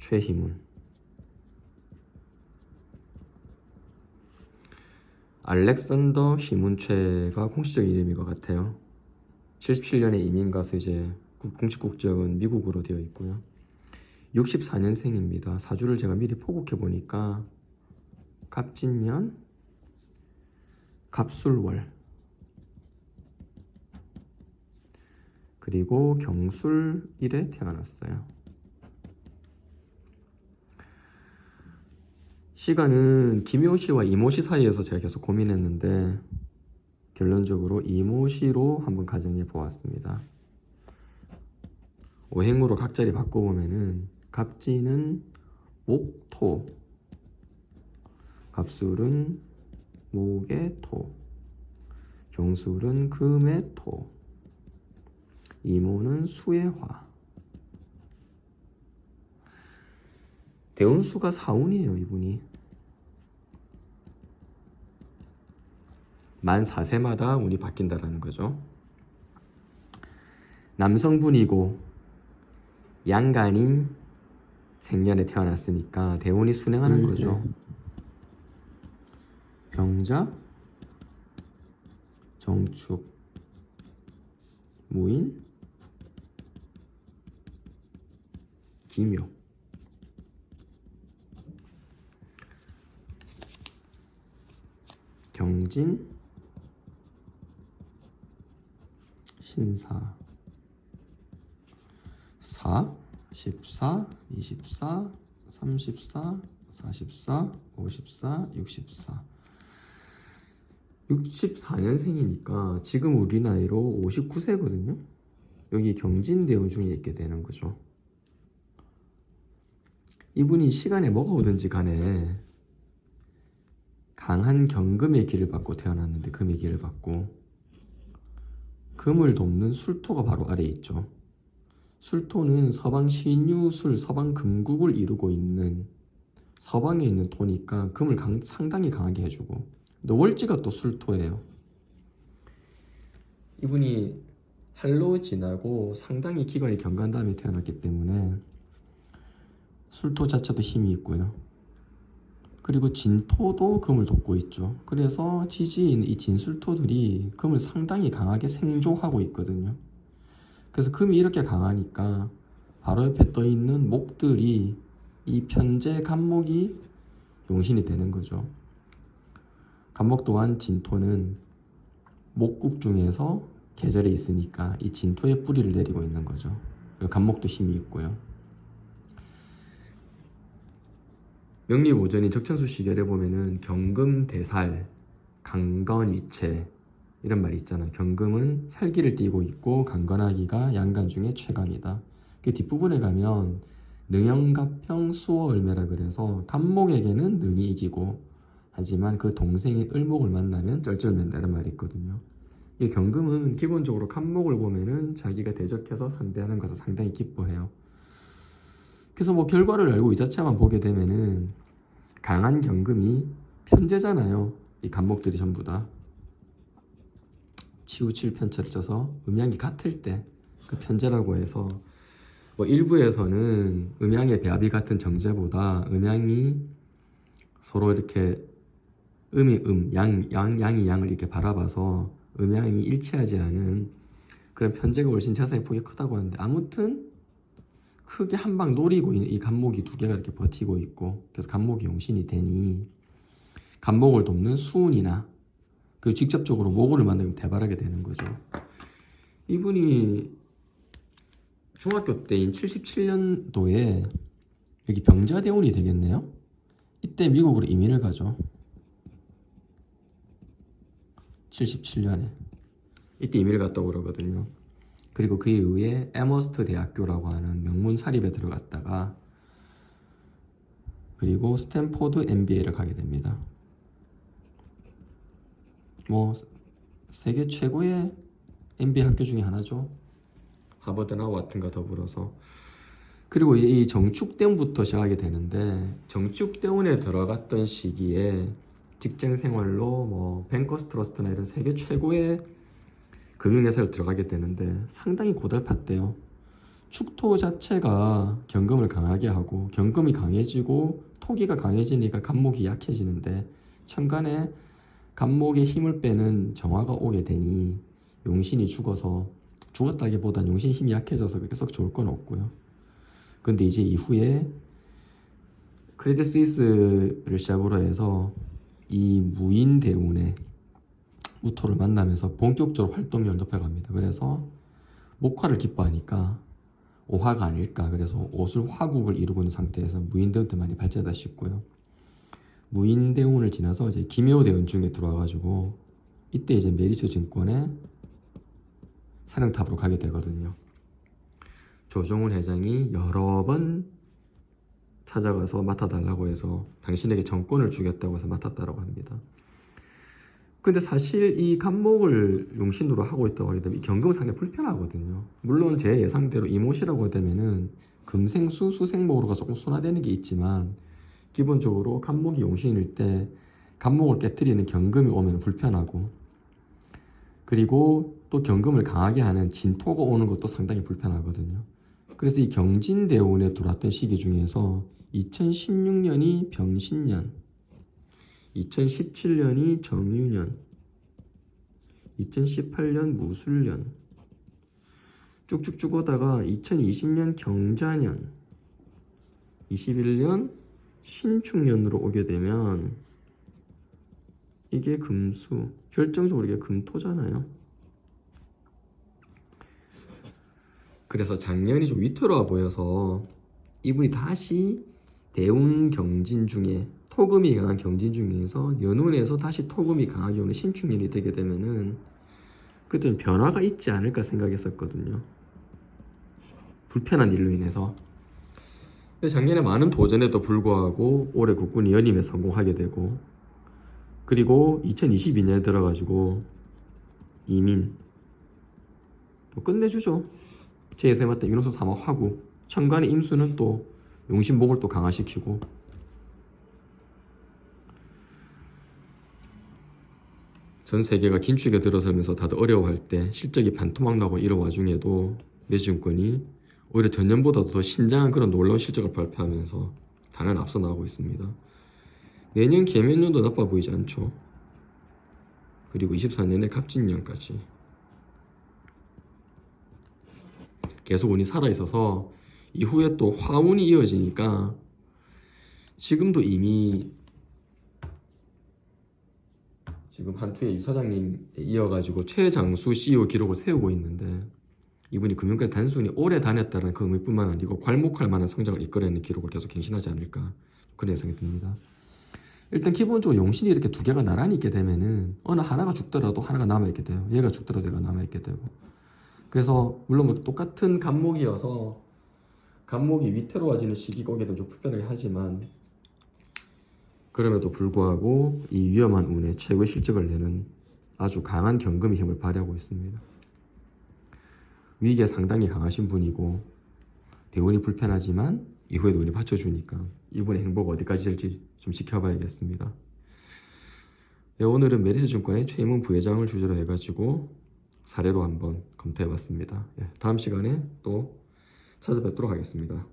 최희문. 알렉산더 희문최가 공식적 이름인 것 같아요. 77년에 이민 가서 이제 공식 국적은 미국으로 되어 있고요. 64년생입니다. 사주를 제가 미리 포국해 보니까 갑진년, 갑술월, 그리고 경술일에 태어났어요. 시간은 김효시와 이모시 사이에서 제가 계속 고민했는데 결론적으로 이모시로 한번 가정해 보았습니다. 오행으로 각자리 바꿔보면은 갑진은 목토, 갑술은 목의 토, 경술은 금의 토, 이모는 수의 화. 대운수가 사운이에요. 이분이 만 4세마다 운이 바뀐다라는 거죠. 남성분이고 양간인 생년에 태어났으니까 대운이 순행하는 거죠. 병자, 정축, 무인, 기묘. 경진, 신사, 4, 14, 24, 34, 44, 54, 64. 64년생이니까 지금 우리 나이로 59세거든요. 여기 경진대운 중에 있게 되는 거죠. 이분이 시간에 뭐가 오든지 간에 강한 경금의 길을 받고 태어났는데 금의 길을 받고 금을 돕는 술토가 바로 아래에 있죠. 술토는 서방 신유술, 서방 금국을 이루고 있는 서방에 있는 토니까 금을 상당히 강하게 해주고 또 월지가 또 술토예요. 이분이 할로 지나고 상당히 기관이 경간 다음에 태어났기 때문에 술토 자체도 힘이 있고요. 그리고 진토도 금을 돕고 있죠. 그래서 지지인 이 진술토들이 금을 상당히 강하게 생조하고 있거든요. 그래서 금이 이렇게 강하니까 바로 옆에 떠 있는 목들이 이 편재 간목이 용신이 되는 거죠. 간목 또한 진토는 목국 중에서 계절에 있으니까 이 진토의 뿌리를 내리고 있는 거죠. 간목도 힘이 있고요. 명리오전인 적천수시결에 보면은 경금대살, 강건위체 이런 말이 있잖아요. 경금은 살기를 띠고 있고 강건하기가 양간 중에 최강이다. 그 뒷부분에 가면 능영갑평 수어을매라 그래서 간목에게는 능이 이기고 하지만 그 동생인 을목을 만나면 쩔쩔맨다 이런 말이 있거든요. 이 경금은 기본적으로 간목을 보면은 자기가 대적해서 상대하는 것을 상당히 기뻐해요. 그래서 뭐 결과를 알고 이 자체만 보게 되면은 강한 경금이 편재잖아요. 이 간목들이 전부 다 치우칠 편차를 져서 음양이 같을 때 그 편재라고 해서 뭐 일부에서는 음양의 배합이 같은 정제보다 음양이 서로 이렇게 음이 양이 양을 이렇게 바라봐서 음양이 일치하지 않은 그런 편재가 훨씬 자산의 폭이 크다고 하는데 아무튼 크게 한 방 노리고 있는 이 간목이 두 개가 이렇게 버티고 있고 그래서 간목이 용신이 되니 간목을 돕는 수운이나 그 직접적으로 목을 만나면 대발하게 되는 거죠. 이분이 중학교 때인 77년도에 여기 병자대운이 되겠네요. 이때 미국으로 이민을 가죠. 77년에 이때 이민을 갔다고 그러거든요. 그리고 그 이후에 에머스트 대학교라고 하는 명문 사립에 들어갔다가 그리고 스탠포드 MBA를 가게 됩니다. 뭐 세계 최고의 MBA 학교 중에 하나죠. 하버드나 와튼과 더불어서. 그리고 이 정축대운부터 시작하게 되는데 정축대운에 들어갔던 시기에 직장생활로 뭐 뱅커스 트러스트나 이런 세계 최고의 금융회사를 들어가게 되는데 상당히 고달팠대요. 축토 자체가 경금을 강하게 하고 경금이 강해지고 토기가 강해지니까 간목이 약해지는데 천간에 간목의 힘을 빼는 정화가 오게 되니 용신이 죽었다기보단 용신이 힘이 약해져서 그렇게 썩 좋을 건 없고요. 근데 이제 이후에 크레딧 스위스를 시작으로 해서 이 무인 대운의 우토를 만나면서 본격적으로 활동량을 높여갑니다. 그래서 목화를 기뻐하니까 오화가 아닐까. 그래서 오술 화국을 이루고 있는 상태에서 무인대운 때 많이 발전하다 싶고요. 무인대운을 지나서 이제 기묘대운 중에 들어와가지고 이때 이제 메리츠 증권의 사령탑으로 가게 되거든요. 조정훈 회장이 여러 번 찾아가서 맡아달라고 해서 당신에게 정권을 주겠다고 해서 맡았다고 합니다. 근데 사실 이 간목을 용신으로 하고 있다고 하게 되면 이 경금은 상당히 불편하거든요. 물론 제 예상대로 이모시라고 되면은 금생수 수생목으로가 조금 순화되는 게 있지만 기본적으로 간목이 용신일 때 간목을 깨트리는 경금이 오면 불편하고 그리고 또 경금을 강하게 하는 진토가 오는 것도 상당히 불편하거든요. 그래서 이 경진대운에 들어왔던 시기 중에서 2016년이 병신년, 2017년이 정유년, 2018년 무술년 쭉쭉쭉 오다가 2020년 경자년, 21년 신축년으로 오게 되면 이게 금수, 결정적으로 이게 금토잖아요. 그래서 작년이 좀 위태로워 보여서 이분이 다시 대운 경진 중에 토금이 강한 경진 중에서 연운에서 다시 토금이 강하게 오는 신축년이 되게 되면은 그때 변화가 있지 않을까 생각했었거든요. 불편한 일로 인해서. 근데 작년에 많은 도전에도 불구하고 올해 국군이 연임에 성공하게 되고 그리고 2022년에 들어가지고 이민 뭐 끝내주죠. 제 예상에 맞던 윤호수 3화 화구 천간의 임수는 또 용신목을 또 강화시키고 전 세계가 긴축에 들어서면서 다들 어려워할 때 실적이 반토막 나고 이런 와중에도 매주증권이 오히려 전년보다도 더 신장한 그런 놀라운 실적을 발표하면서 단연 앞서 나가고 있습니다. 내년 개면년도 나빠 보이지 않죠. 그리고 24년에 갑진년까지 계속 운이 살아있어서 이후에 또 화운이 이어지니까 지금도 이미 지금 한투의 이사장님에 이어가지고 최장수 CEO 기록을 세우고 있는데 이분이 금융界단순히 오래 다녔다는 그 의미뿐만 아니고 괄목할 만한 성장을 이끌어내는 기록을 계속 갱신하지 않을까 그런 예상이 듭니다. 일단 기본적으로 용신이 이렇게 두 개가 나란히 있게 되면은 어느 하나가 죽더라도 하나가 남아있게 돼요. 얘가 죽더라도 얘가 남아있게 되고 그래서 물론 뭐 똑같은 간목이어서 간목이 위태로워지는 시기가 오게 되면 좀 불편하게 하지만 그럼에도 불구하고 이 위험한 운에 최고의 실적을 내는 아주 강한 경금의 힘을 발휘하고 있습니다. 위기에 상당히 강하신 분이고 대운이 불편하지만 이후에도 운이 받쳐주니까 이분의 행보가 어디까지 될지 좀 지켜봐야겠습니다. 네, 오늘은 메리츠증권의 최임원 부회장을 주제로 해가지고 사례로 한번 검토해봤습니다. 네, 다음 시간에 또 찾아뵙도록 하겠습니다.